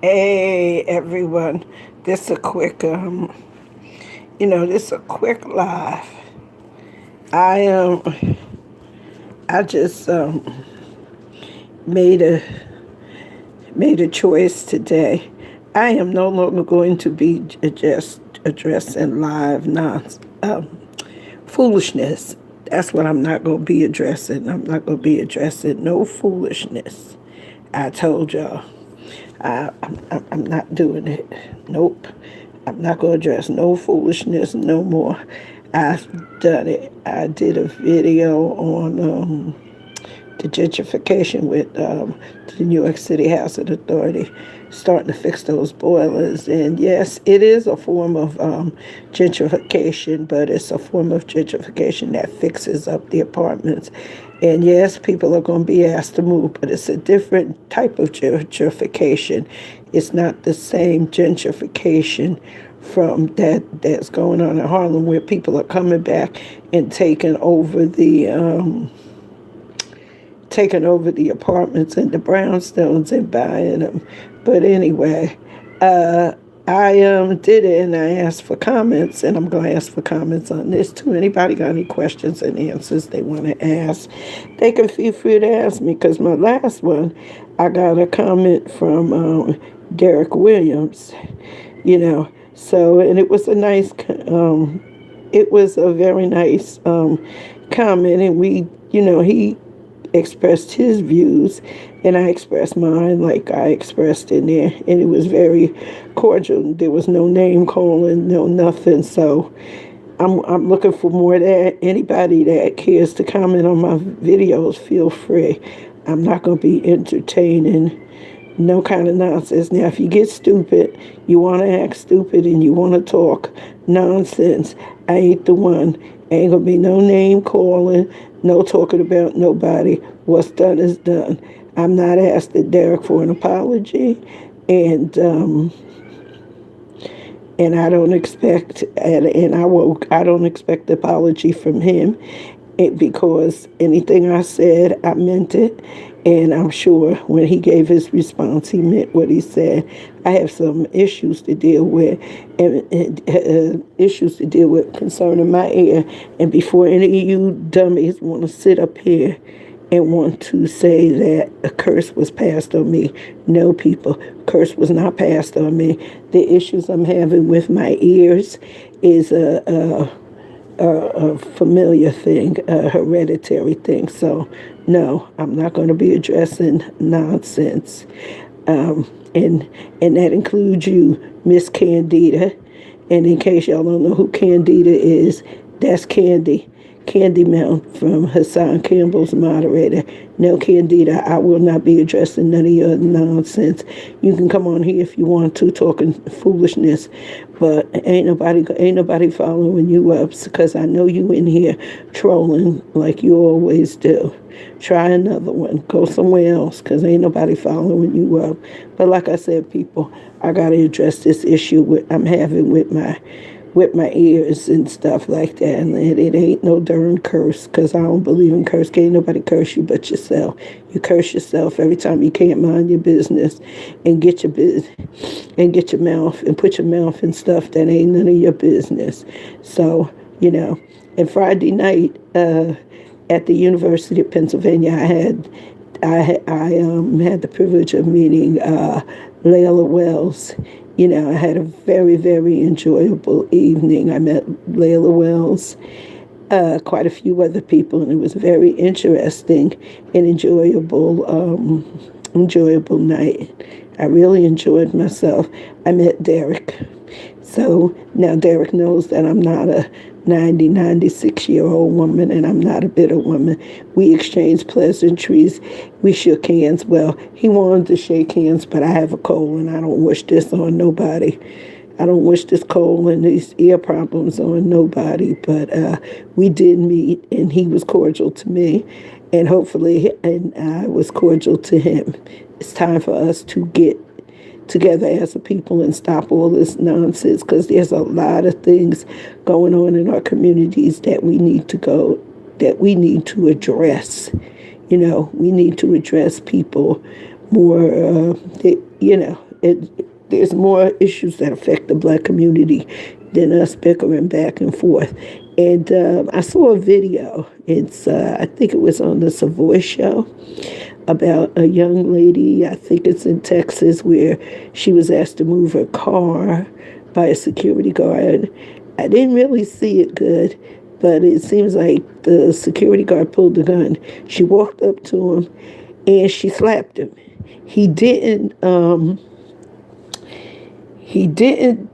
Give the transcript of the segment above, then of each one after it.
Hey everyone, this a quick this a quick live. I I just made a made a choice today. I am no longer going to be just addressing live foolishness. That's what I'm not going to be addressing. I'm not going to be addressing no foolishness. I told y'all. I'm not doing it. Nope. I'm not going to address no foolishness no more. I've done it. I did a video on the gentrification with the New York City Housing Authority, starting to fix those boilers. And yes, it is a form of gentrification, but it's a form of gentrification that fixes up the apartments. And yes, people are going to be asked to move, but it's a different type of gentrification. It's not the same gentrification from that's going on in Harlem, where people are coming back and taking over the apartments and the brownstones and buying them. But anyway, I did it, and I asked for comments, and I'm going to ask for comments on this too. Anybody got any questions and answers they want to ask, they can feel free to ask me, because my last one, I got a comment from Derek Williams, So, and it was it was a very nice comment, and he expressed his views, and I expressed mine like I expressed in there, and it was very cordial. There was no name calling, no nothing. So I'm looking for more of that. Anybody that cares to comment on my videos, feel free. I'm not going to be entertaining no kind of nonsense. Now, if you get stupid, you want to act stupid, and you want to talk nonsense, I ain't the one. Ain't going to be no name calling, no talking about nobody. What's done is done. I'm not asking Derek for an apology, and I don't expect, I don't expect the apology from him, because anything I said, I meant it. And I'm sure when he gave his response, he meant what he said. I have some issues to deal with, and issues to deal with concerning my ear. And before any of you dummies want to sit up here and want to say that a curse was passed on me, no, people, curse was not passed on me. The issues I'm having with my ears is a familiar thing, a hereditary thing. So, no, I'm not going to be addressing nonsense. And that includes you, Miss Candida. And in case y'all don't know who Candida is, that's Candy. Candy Mount from Hassan Campbell's moderator. No, Candida, I will not be addressing none of your nonsense. You can come on here if you want to, talking foolishness, but ain't nobody following you up, because I know you in here trolling like you always do. Try another one. Go somewhere else, because ain't nobody following you up. But like I said, people, I got to address this issue I'm having with my ears and stuff like that. And it ain't no darn curse, because I don't believe in curse. Can't nobody curse you but yourself. You curse yourself every time you can't mind your business and get your mouth and put your mouth in stuff that ain't none of your business. So, and Friday night at the University of Pennsylvania, I had the privilege of meeting Layla Wells. I had a very, very enjoyable evening. I met Layla Wells, quite a few other people, and it was a very interesting and enjoyable night. I really enjoyed myself. I met Derek. So now Derek knows that I'm not a 96-year-old woman, and I'm not a bitter woman. We exchanged pleasantries. We shook hands. Well, he wanted to shake hands, but I have a cold, and I don't wish this on nobody. I don't wish this cold and these ear problems on nobody, but we did meet, and he was cordial to me, and I was cordial to him. It's time for us to get together as a people and stop all this nonsense, because there's a lot of things going on in our communities that we need to address. We need to address people more, there's more issues that affect the black community than us bickering back and forth. And I saw a video. It's I think it was on the Savoy show about a young lady. I think it's in Texas where she was asked to move her car by a security guard. I didn't really see it good, but it seems like the security guard pulled the gun. She walked up to him and she slapped him. He didn't. He didn't.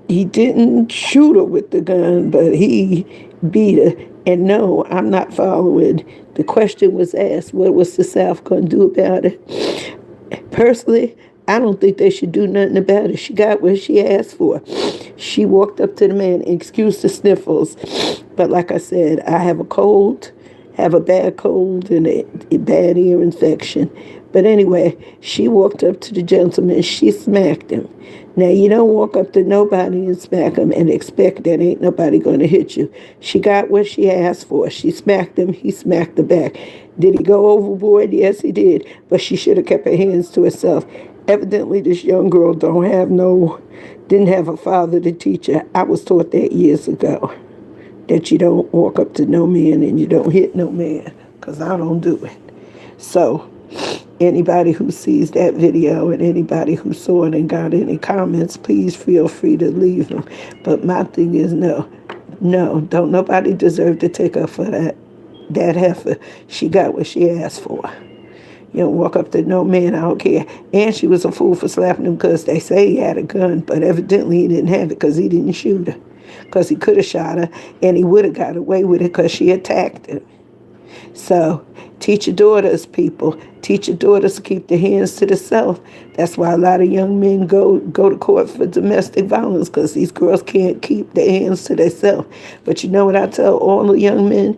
He didn't shoot her with the gun, but he beat her. And no, I'm not following. The question was asked, what was the South going to do about it? Personally, I don't think they should do nothing about it. She got what she asked for. She walked up to the man and excused the sniffles. But like I said, I have a cold, have a bad cold and a bad ear infection. But anyway, she walked up to the gentleman. She smacked him. Now, you don't walk up to nobody and smack him and expect that ain't nobody going to hit you. She got what she asked for. She smacked him. He smacked her back. Did he go overboard? Yes, he did. But she should have kept her hands to herself. Evidently, this young girl didn't have a father to teach her. I was taught that years ago, that you don't walk up to no man and you don't hit no man, because I don't do it. So anybody who sees that video and anybody who saw it and got any comments, please feel free to leave them. But my thing is no, don't nobody deserve to take her for that heifer. She got what she asked for. You don't walk up to no man, I don't care. And she was a fool for slapping him because they say he had a gun, but evidently he didn't have it because he didn't shoot her. Because he could have shot her and he would have got away with it because she attacked him. So teach your daughters, people. Teach your daughters to keep their hands to themselves. That's why a lot of young men go to court for domestic violence, because these girls can't keep their hands to themselves. But you know what I tell all the young men?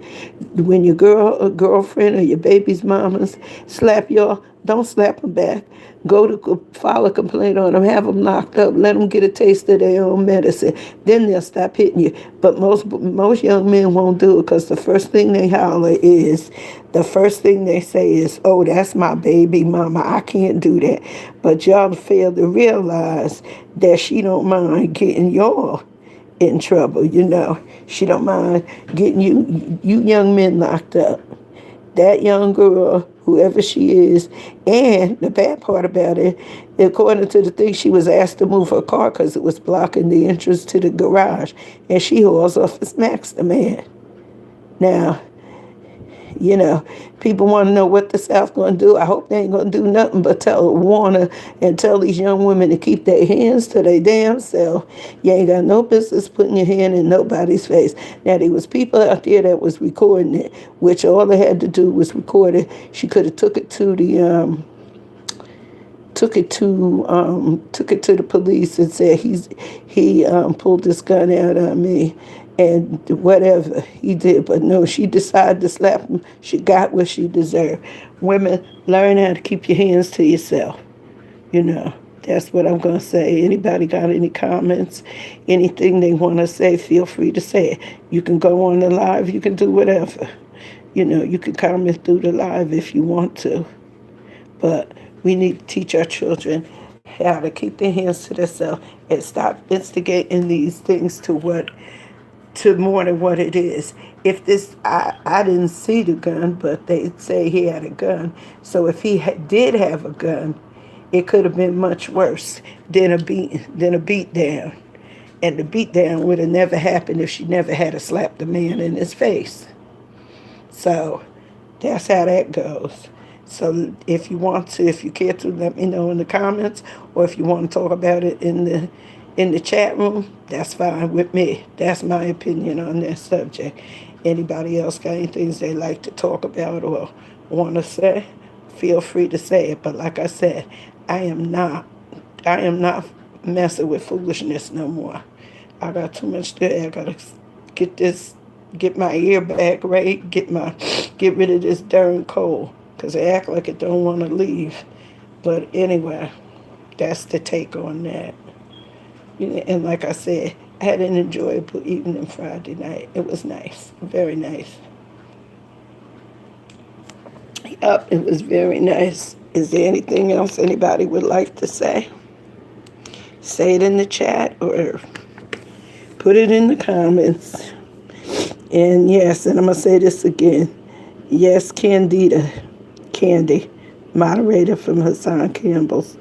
When your girl or girlfriend or your baby's mamas slap y'all, don't slap them back. Go to file a complaint on them, have them locked up, let them get a taste of their own medicine. Then they'll stop hitting you. But most young men won't do it, because the first thing they say is, oh, that's my baby mama, I can't do that. But y'all fail to realize that she don't mind getting y'all in trouble, She don't mind getting you young men locked up. That young girl, whoever she is, and the bad part about it, according to the thing, she was asked to move her car because it was blocking the entrance to the garage, and she hauls off and smacks the man. Now, people want to know what the South going to do. I hope they ain't going to do nothing but warn her and tell these young women to keep their hands to their damn self. You ain't got no business putting your hand in nobody's face. Now, there was people out there that was recording it, which all they had to do was record it. She could have took it to the police and said he pulled this gun out on me. And whatever he did, but no, she decided to slap him. She got what she deserved. Women, learn how to keep your hands to yourself. That's what I'm going to say. Anybody got any comments, anything they want to say, feel free to say it. You can go on the live, you can do whatever. You can comment through the live if you want to. But we need to teach our children how to keep their hands to themselves and stop instigating these things to more than what it is. If this, I didn't see the gun, but they say he had a gun. So if he did have a gun, it could have been much worse than a beat down. And the beat down would have never happened if she never had to slap the man in his face. So that's how that goes. So if you care to, let me know in the comments, or if you want to talk about it in the chat room, that's fine with me. That's my opinion on that subject. Anybody else got anything they like to talk about or want to say, feel free to say it. But like I said, I am not messing with foolishness no more. I got too much to do. I got to get my ear back right, get rid of this darn cold, because I act like it don't want to leave. But anyway, that's the take on that. And like I said, I had an enjoyable evening Friday night. It was nice, very nice. Yep, it was very nice. Is there anything else anybody would like to say? say it in the chat or put it in the comments. And yes, and I'm going to say this again. Yes, Candy, moderator from Hassan Campbell's,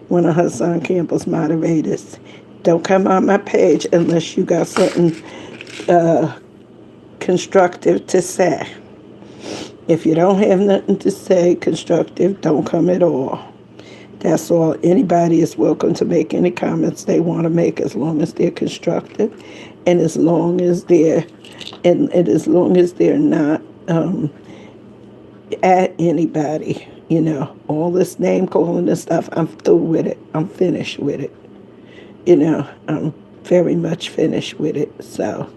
one of Hassan Campbell's moderators. Don't come on my page unless you got something constructive to say. If you don't have nothing to say constructive, don't come at all. That's all. Anybody is welcome to make any comments they want to make as long as they're constructive and as long as they're not at anybody. All this name calling and stuff, I'm through with it. I'm finished with it. I'm very much finished with it. So,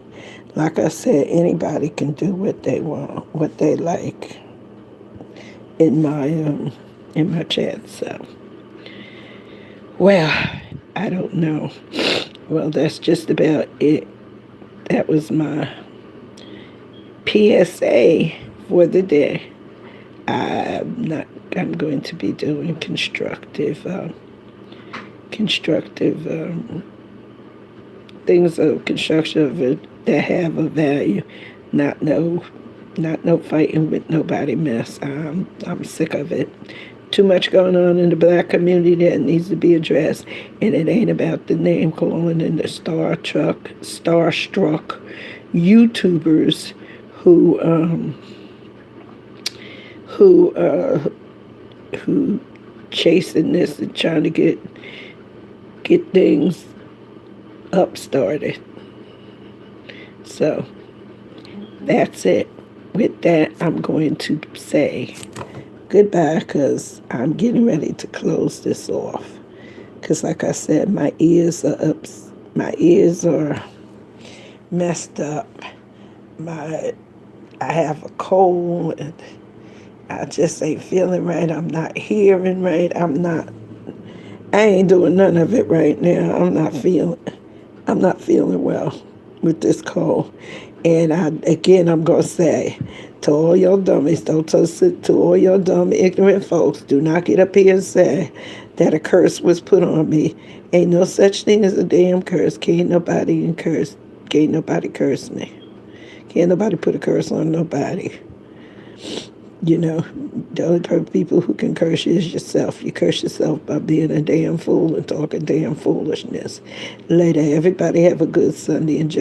like I said, anybody can do what they want, what they like in my chat. So, well, I don't know. Well, that's just about it. That was my PSA for the day. I'm going to be doing constructive things of construction that have a value, not no fighting with nobody mess. I'm sick of it. Too much going on in the black community that needs to be addressed, and it ain't about the name calling and the starstruck YouTubers who chasing this and trying to get things up started. So that's it. With that, I'm going to say goodbye because I'm getting ready to close this off. Because like I said, my ears are messed up. I have a cold and I just ain't feeling right. I'm not hearing right. I ain't doing none of it right now. I'm not feeling well with this cold. And I'm going to say to all y'all dummies, to all y'all dumb, ignorant folks, do not get up here and say that a curse was put on me. Ain't no such thing as a damn curse. Can't nobody curse me. Can't nobody put a curse on nobody. The only people who can curse you is yourself. You curse yourself by being a damn fool and talking damn foolishness. Later, everybody have a good Sunday. Enjoy.